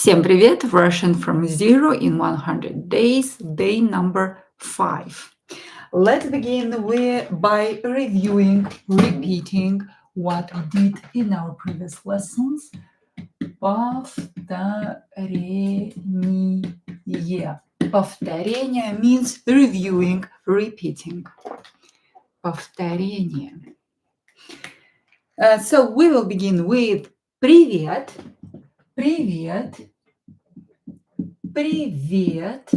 Всем привет! Russian from zero in 100 days, day number 5. Let's begin by reviewing, repeating what we did in our previous lessons. Повторение. Повторение means reviewing, repeating. Повторение. So we will begin with привет. Привет. Привет.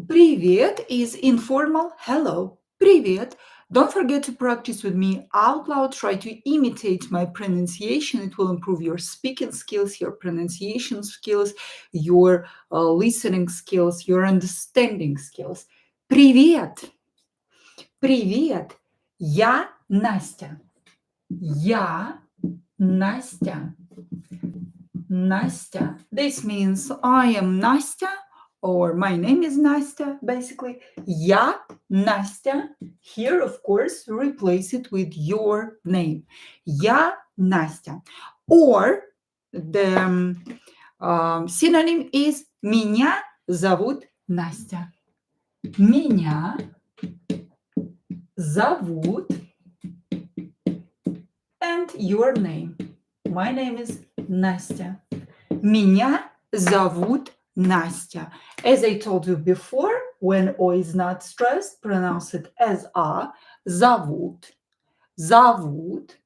Привет is informal hello. Привет. Don't forget to practice with me out loud. Try to imitate my pronunciation. It will improve your speaking skills, your pronunciation skills, your listening skills, your understanding skills. Привет. Привет. Я Настя. Я Настя. Nastya. This means I am Nastya, or my name is Nastya, basically. Я Nastya. Here, of course, replace it with your name. Я Nastya. Or the synonym is меня зовут Настя. Меня зовут and your name. My name is Nastya. Меня зовут Nastya. As I told you before, when O is not stressed, pronounce it as A. Зовут. Зовут.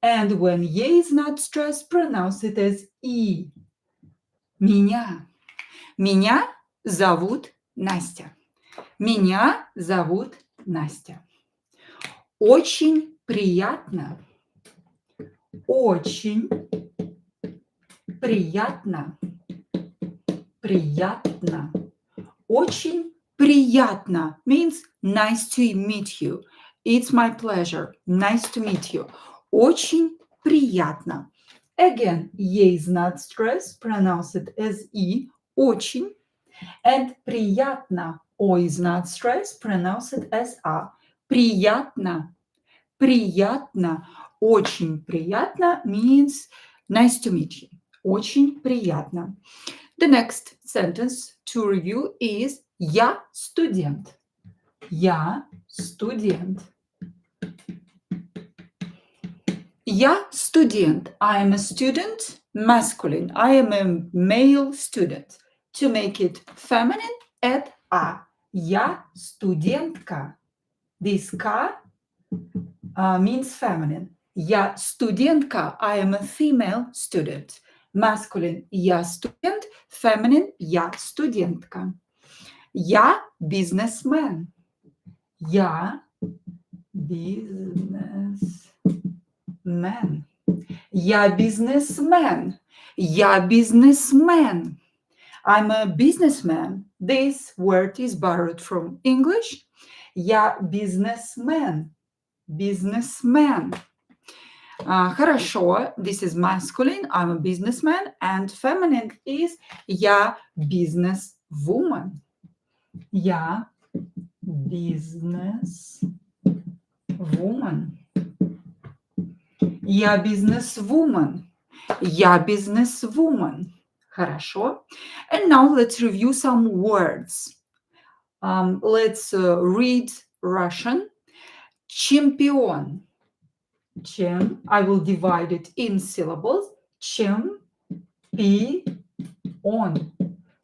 And when E is not stressed, pronounce it as I. Меня. Меня зовут Настя. Меня зовут Настя. Очень приятно. Очень приятно. Приятно. Очень приятно means nice to meet you. It's my pleasure. Nice to meet you. Очень приятно. Again, E is not stressed. Pronounce it as I. Очень. And приятно. O is not stressed. Pronounce it as A. Приятно. Приятно. Очень приятно means nice to meet you. Очень приятно. The next sentence to review is Я студент. Я студент. Я студент. I am a student, masculine. I am a male student. To make it feminine, add A. Я студентка. This K means feminine. Я студентка. I am a female student. Masculine – я студент, feminine – я студентка. Я бизнесмен. Я бизнесмен. Я бизнесмен. Я бизнесмен. I'm a businessman. This word is borrowed from English. Я бизнесмен. Businessman. Хорошо, this is masculine, I'm a businessman, and feminine is я businesswoman. Я businesswoman. Я businesswoman. Я businesswoman. Хорошо. And now let's review some words. Let's read Russian. Чемпион. I will divide it in syllables. Чемпион.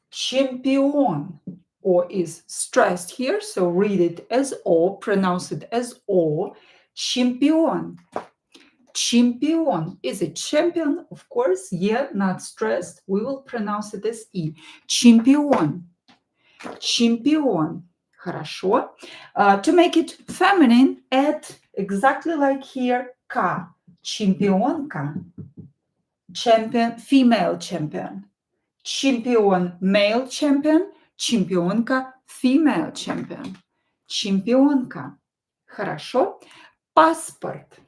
Чемпион. O is stressed here, so read it as O, pronounce it as O. Чемпион. Чемпион is a champion, of course. Yeah, not stressed. We will pronounce it as I. Чемпион. Чемпион. Хорошо. To make it feminine, add exactly like here, K. Чемпионка. Champion, female champion. Чемпион, male champion. Чемпионка, female champion. Чемпионка. Хорошо. Паспорт.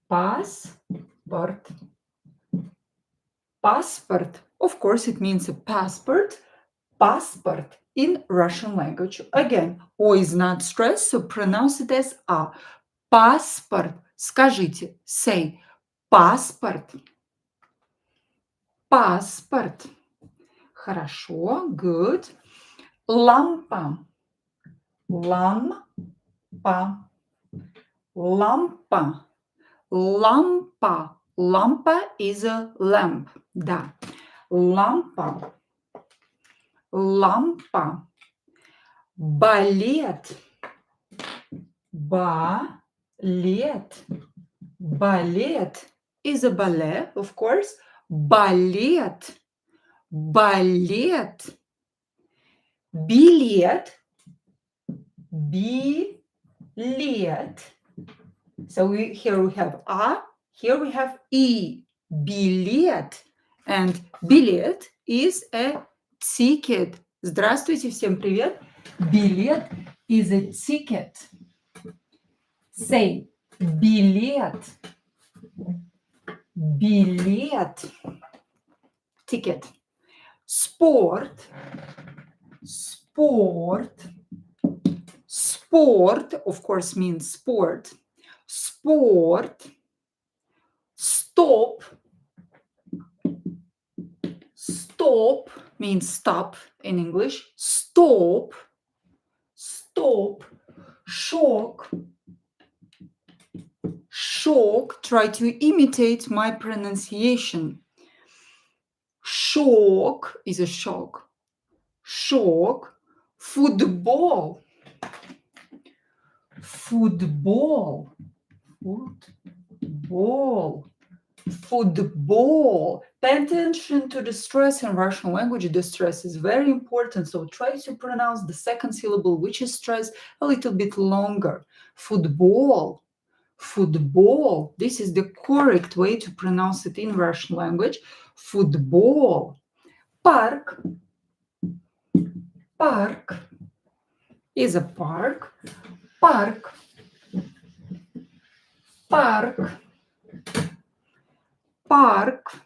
Паспорт. Passport. Of course, it means a passport. Passport in Russian language. Again, O is not stressed, so pronounce it as A. Passport. Скажите, say, passport. Паспорт. Хорошо, good. Лампа. Лампа. Лампа. Лампа. Лампа is a lamp. Да. Лампа. Лампа. Балет. Балет. Балет is a ballet, of course. Балет. Балет. Билет. Билет. So here we have A, here we have E. Билет. And билет is a ticket. Здравствуйте, всем привет. Билет is a ticket. Say билет. Билет. Ticket. Sport. Sport. Sport, of course, means sport. Sport. Stop. Stop means stop in English. Stop. Stop. Shock. Shock. Try to imitate my pronunciation. Shock is a shock. Shock. Football. Football. Football. Football. Pay attention to the stress in Russian language. The stress is very important. So try to pronounce the second syllable, which is stressed, a little bit longer. Football. Football. This is the correct way to pronounce it in Russian language. Football. Park. Park is a park. Park. Park. Park.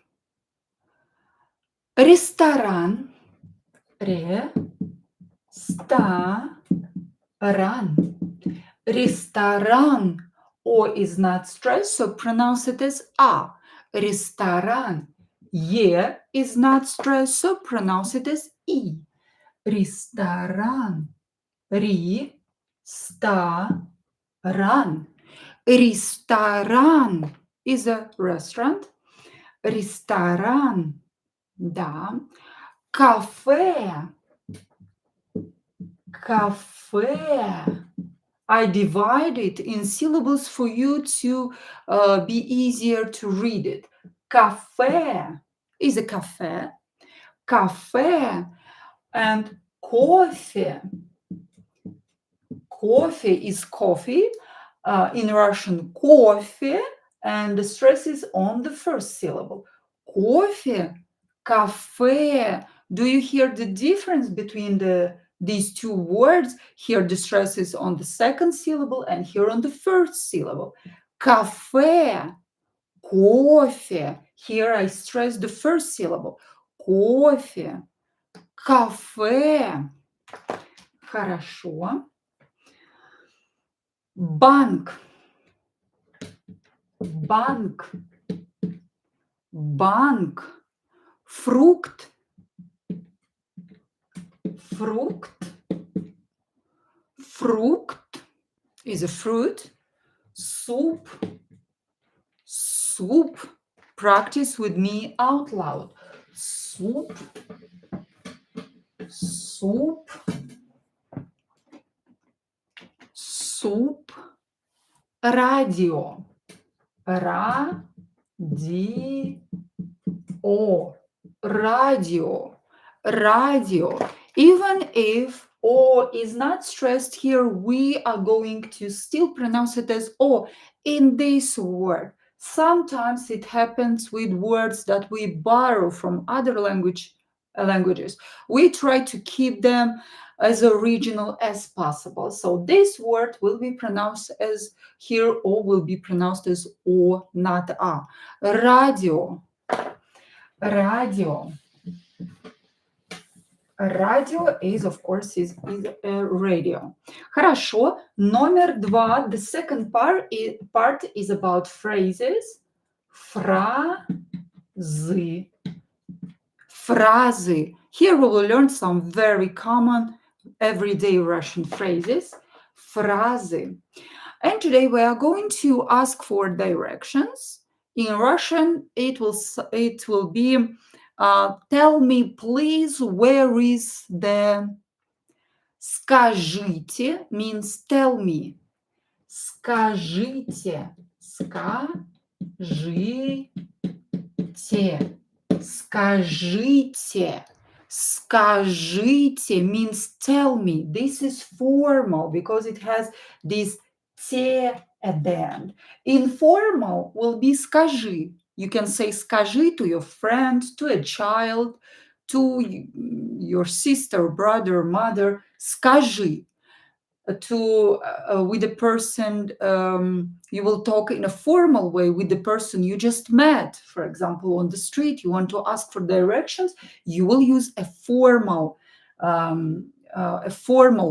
Ресторан. Ресторан. Ресторан. O is not stressed, so pronounce it as A. Ресторан. E is not stressed, so pronounce it as E. Ресторан. Ресторан. Ресторан is a restaurant. Ресторан. Да. Кафе. Кафе. I divide it in syllables for you to be easier to read it. Café is a cafe. Café. And coffee. Coffee is coffee. In Russian, coffee. And the stress is on the first syllable. Coffee. Cafe. Do you hear the difference between these two words? Here the stress is on the second syllable and here on the first syllable. Cafe. Coffee. Here I stress the first syllable. Coffee. Кафе. Хорошо. Банк. Банк. Банк. Фрукт. Frucht. Frucht is a fruit. Soup. Soup. Practice with me out loud. Soup. Soup. Soup. Radio. Radio. Radio. Radio. Even if O is not stressed here, we are going to still pronounce it as O in this word. Sometimes it happens with words that we borrow from other languages. We try to keep them as original as possible. So this word will be pronounced as here, O will be pronounced as O, not A. Radio. Radio. Radio is, of course, is a radio. Хорошо. Номер два. The second part is about phrases. Фразы. фразы. Here we will learn some very common everyday Russian phrases. Фразы. And today we are going to ask for directions. In Russian, it will be tell me please where is the. Скажите means tell me. Скажите. Скажите. Скажите. Скажите means tell me. This is formal because it has this te at the end. Informal will be скажи. You can say скажи to your friend, to a child, to your sister, brother, mother. Скажи. With a person, you will talk in a formal way with the person you just met. For example, on the street, you want to ask for directions, you will use a formal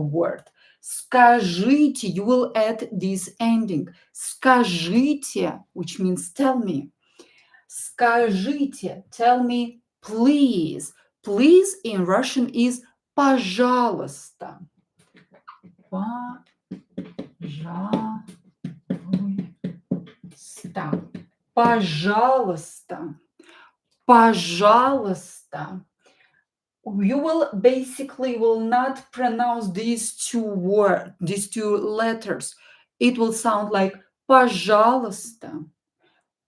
word. Скажите, you will add this ending. Скажите, which means tell me. Скажите, tell me, please. Please in Russian is пожалуйста. Пожалуйста. Пожалуйста. You will not pronounce these two letters. It will sound like пожалуйста.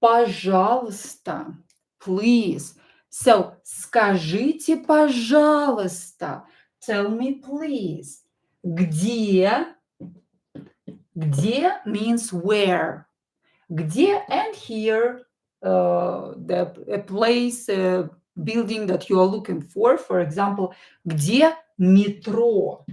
Пожалуйста. Please. So, скажите, пожалуйста. Tell me, please. Где? Где means where. Где and here a place, a building that you are looking for. For example, где метро?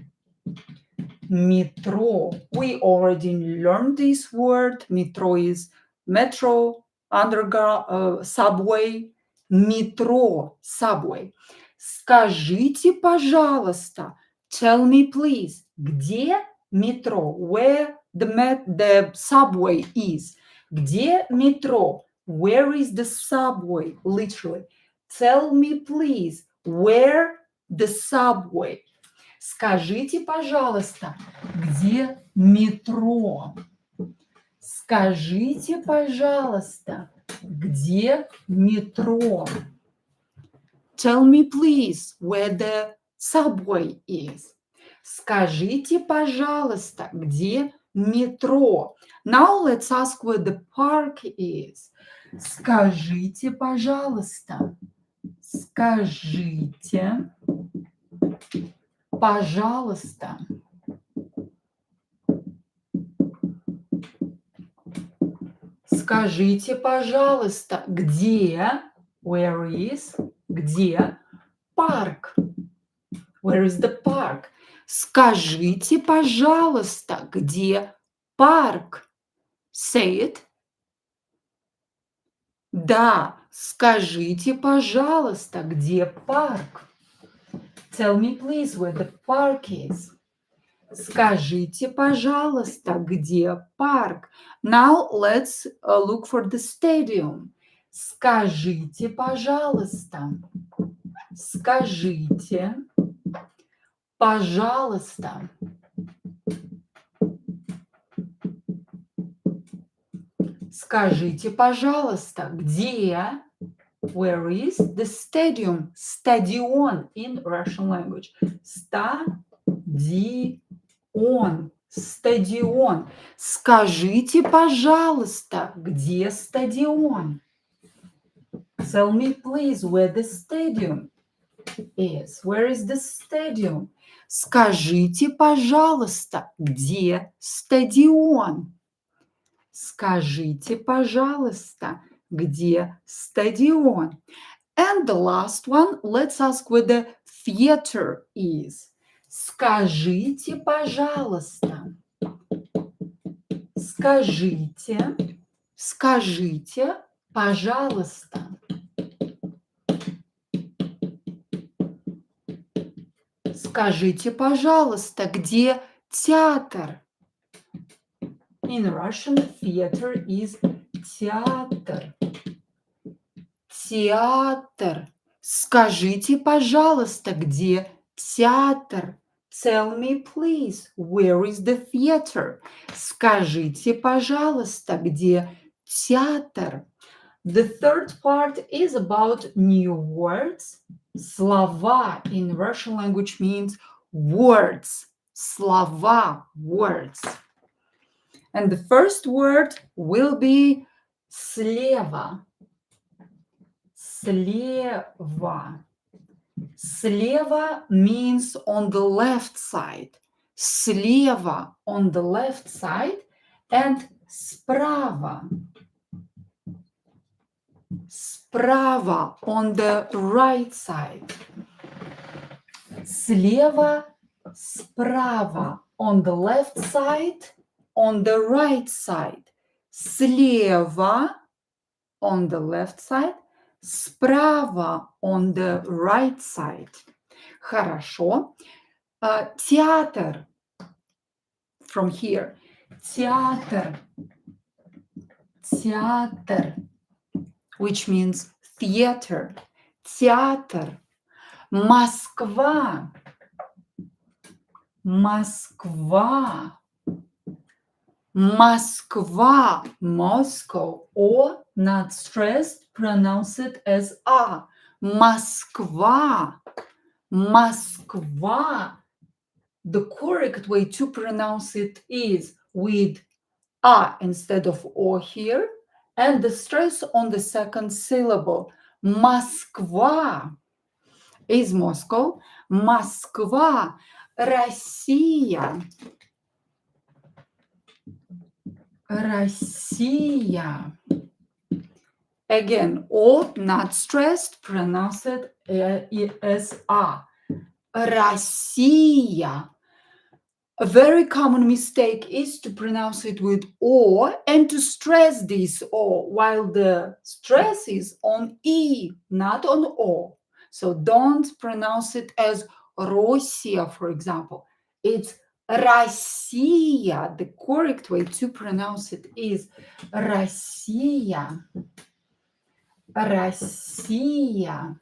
Metro. We already learned this word. Metro is metro, underground, subway. Metro, subway. Скажите, пожалуйста. Tell me, please. Где метро? Where the subway is. Где метро? Where is the subway? Literally. Tell me, please. Where the subway? Скажите, пожалуйста, где метро? Скажите, пожалуйста, где метро? Tell me, please, where the subway is. Скажите, пожалуйста, где метро? Now let's ask where the park is. Скажите, пожалуйста. Скажите, пожалуйста. Скажите, пожалуйста, где, where is, где парк? Where is the park? Скажите, пожалуйста, где парк? Say it. Да, скажите, пожалуйста, где парк? Tell me, please, where the park is. Скажите, пожалуйста, где парк? Now let's look for the stadium. Скажите, пожалуйста. Скажите, пожалуйста. Скажите, пожалуйста, где? Where is the stadium? Стадион in Russian language. Стадион. Стадион. Скажите, пожалуйста, где стадион? Tell me, please, where the stadium is. Where is the stadium? Скажите, пожалуйста, где стадион? Скажите, пожалуйста, где стадион? And the last one, let's ask where the theater is. Скажите, пожалуйста. Скажите, пожалуйста. Скажите, пожалуйста, где театр? In Russian, theater is театр. Театр. Скажите, пожалуйста, где театр? Tell me, please, where is the theater? Скажите, пожалуйста, где театр? The third part is about new words. Слова in Russian language means words. Слова, words. And the first word will be слева. Слева. Слева means on the left side. Слева on the left side and справа. Справа on the right side. Слева, справа on the left side, on the right side. Слева on the left side, справа on the right side. Хорошо. Театр. From here. Театр. Театр. Which means theater. Театр. Москва. Москва. Москва. Moscow. Or, not stressed, pronounce it as A. Москва. Москва. The correct way to pronounce it is with A instead of O here, and the stress on the second syllable. Москва is Moscow. Москва. Россия. Россия. Again, O, not stressed, pronounce it as A. Россия. A very common mistake is to pronounce it with O and to stress this O, while the stress is on E, not on O. So don't pronounce it as Россия, for example. It's Россия. The correct way to pronounce it is Россия. Россия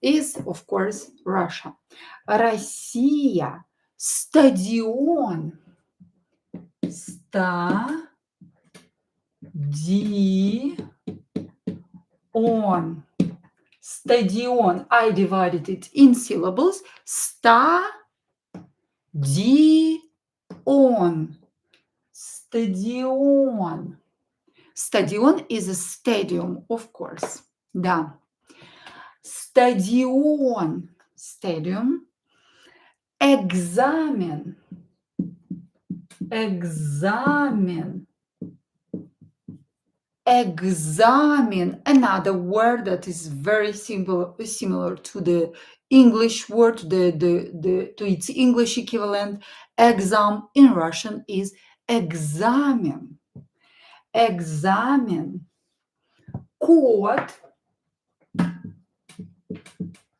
is, of course, Russia. Россия. Стадион. Стадион. Стадион. I divided it in syllables. Стадион. Стадион. Stadion is a stadium, of course. Да. Стадион. Stadium. Экзамен. Экзамен. Examen. Another word that is very similar to the English word, to its English equivalent. Exam in Russian is экзамен. Экзамен. Кот.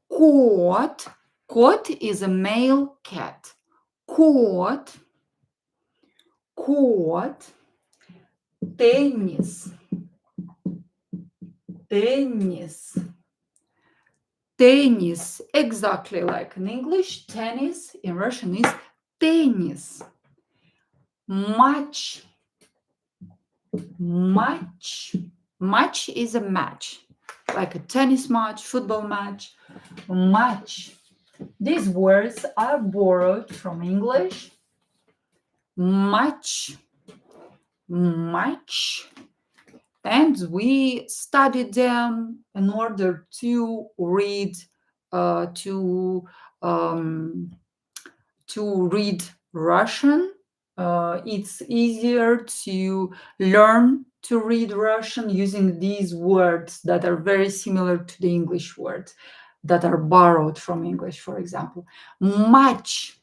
Кот. Кот is a male cat. Кот. Кот. Tennis. Tennis. Tennis. Exactly like in English. Tennis in Russian is tennis. Match. Match. Match is a match. Like a tennis match, football match. Match. These words are borrowed from English. Match. Match. And we studied them in order to read read Russian. It's easier to learn to read Russian using these words that are very similar to the English words that are borrowed from English, for example. Матч.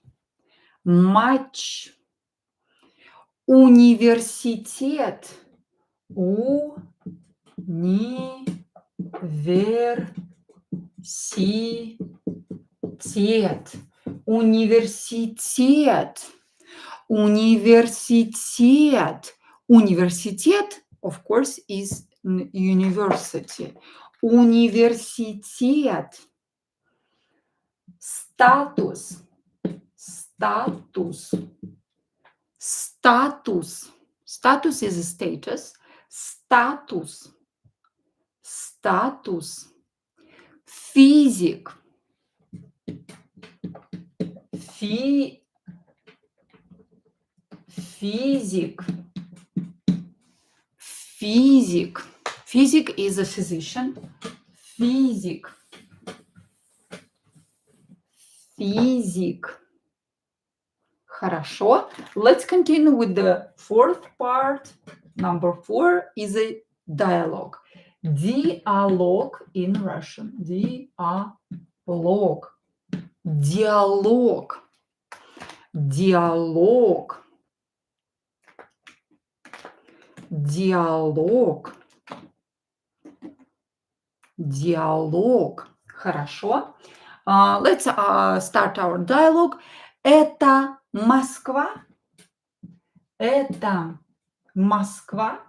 Матч. Университет. Университет. Университет. Университет. Universitet, of course, is university. Университет. Статус. Статус. Status. Status is a status. Status. Status. Физик. Физик. Физик. Физик is a physician. Физик. Физик. Хорошо. Let's continue with the fourth part. Number 4 is a dialogue. Dialogue in Russian. Dialogue. Диалог. Диалог. Диалог. Диалог. Хорошо. Let's start our dialogue. Это Москва. Это Москва.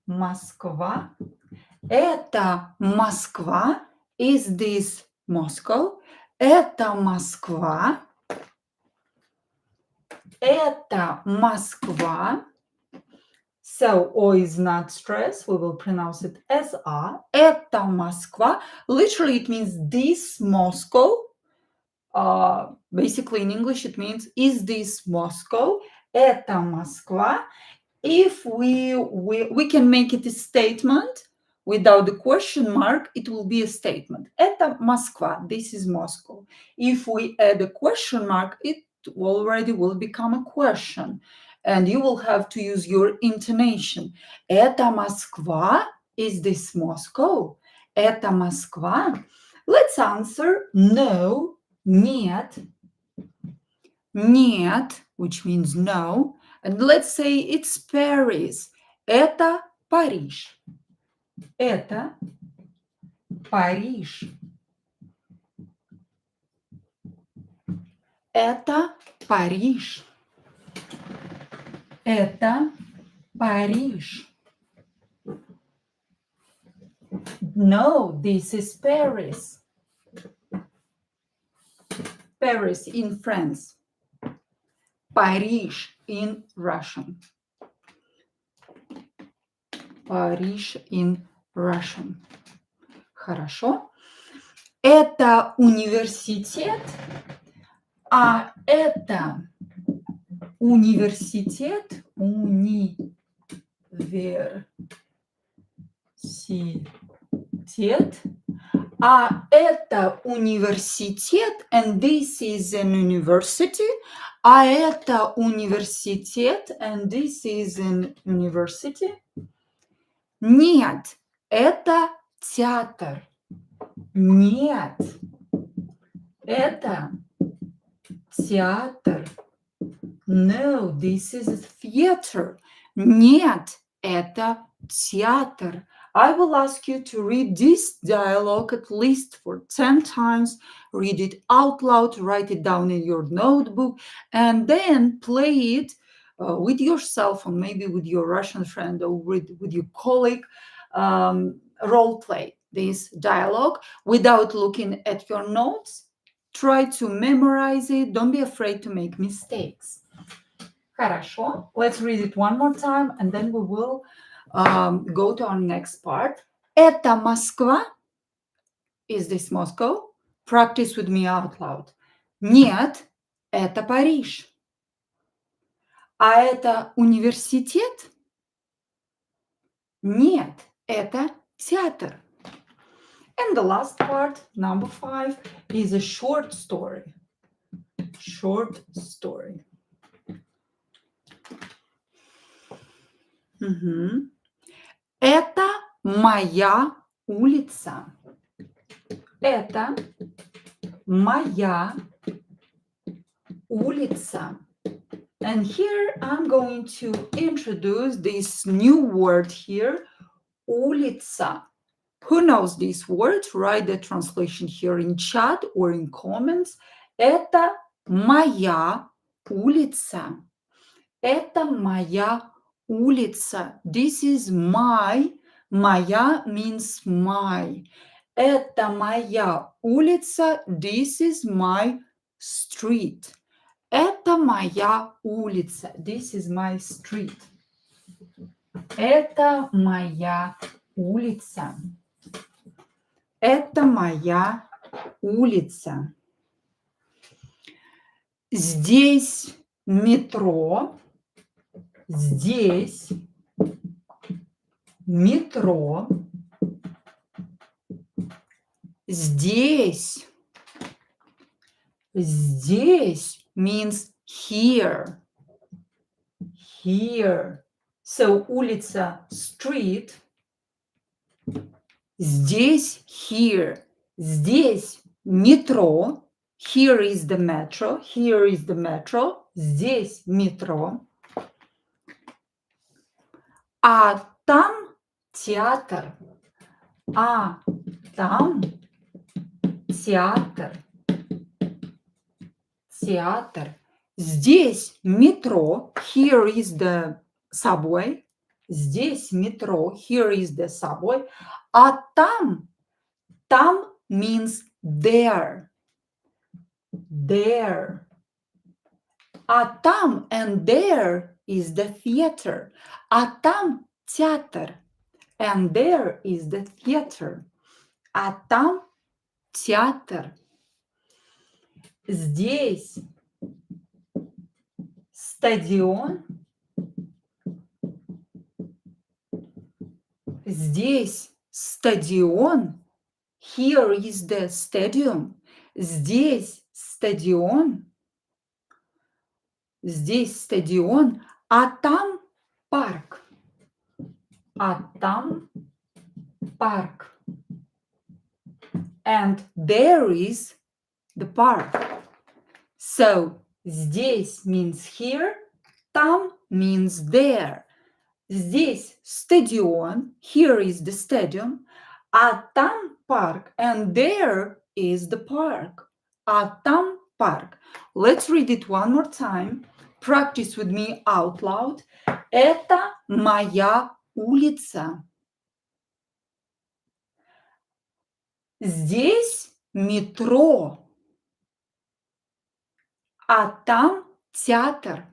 Москва. Это Москва. Is this Moscow? Это Москва. Это Москва. So O is not stressed. We will pronounce it as A. Это Москва. Literally, it means this Moscow. Basically, in English, it means is this Moscow? Это Москва. If we can make it a statement without the question mark, it will be a statement. Это Москва. This is Moscow. If we add a question mark, it already will become a question. And you will have to use your intonation. Это Москва? Is this Moscow? Это Москва? Let's answer no, нет, нет, which means no. And let's say it's Paris. Это Париж. Это Париж. Это Париж. Это Париж. No, this is Paris. Paris in France. Париж in Russian. Париж in Russian. Хорошо. Это университет, а это университет, а это университет, and this is an university, а это университет, and this is an university. Нет, это театр. Нет, это театр. No, this is a theater. Нет, это театр. I will ask you to read this dialogue at least for 10 times. Read it out loud, write it down in your notebook, and then play it with yourself or maybe with your Russian friend or with your colleague. Role play this dialogue without looking at your notes. Try to memorize it. Don't be afraid to make mistakes. Хорошо. Let's read it one more time, and then we will go to our next part. Это Москва? Is this Moscow? Practice with me out loud. Нет, это Париж. А это университет? Нет, это театр. And the last part, number 5, is a short story. Short story. Это моя улица. Это моя улица. And here I'm going to introduce this new word here, улица. Who knows this word? Write the translation here in chat or in comments. Это моя улица. Это моя улица. This is my Моя means my. Это моя улица. This is my street. Это моя улица. This is my street. Это моя улица. Это моя улица. Здесь метро. Здесь метро. Здесь. Здесь means here. Here. So улица street. Здесь here. Здесь метро. Here is the metro. Here is the metro. Здесь метро. А там театр. А там театр. Театр. Здесь метро. Here is the subway. Здесь метро. Here is the subway. А там means there. There. А там and there is the theater. А там театр. And there is the theater. А там театр. Здесь стадион. Здесь стадион. Here is the stadium. Здесь стадион. Здесь стадион. А там парк. А там парк. And there is the park. So, здесь means here, там means there. Здесь стадион, here is the stadium, а там парк, and there is the park. А там парк. Let's read it one more time. Practice with me out loud. Это моя улица. Здесь метро. А там театр.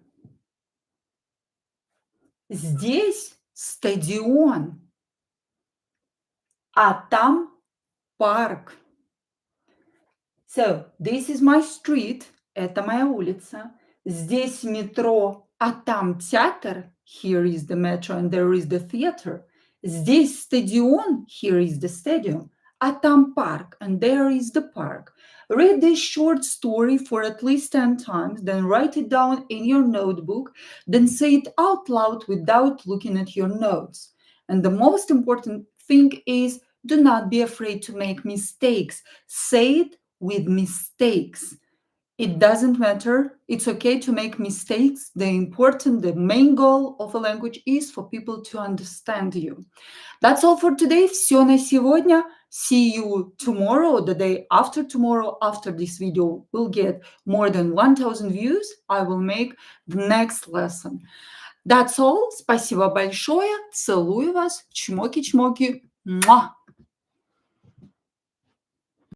Здесь стадион. А там парк. So, this is my street. Это моя улица. Здесь метро, а там театр. Here is the metro and there is the theater. Здесь стадион. Here is the stadium. А там парк and there is the park. Read this short story for at least 10 times, then write it down in your notebook, then say it out loud without looking at your notes. And the most important thing is, do not be afraid to make mistakes. Say it with mistakes. It doesn't matter. It's okay to make mistakes. The main goal of a language is for people to understand you. That's all for today. Все на сегодня. See you tomorrow, the day after tomorrow. After this video will get more than 1000 views, I will make the next lesson. That's all. Спасибо большое. Целую вас. Чмоки-чмоки. Муа!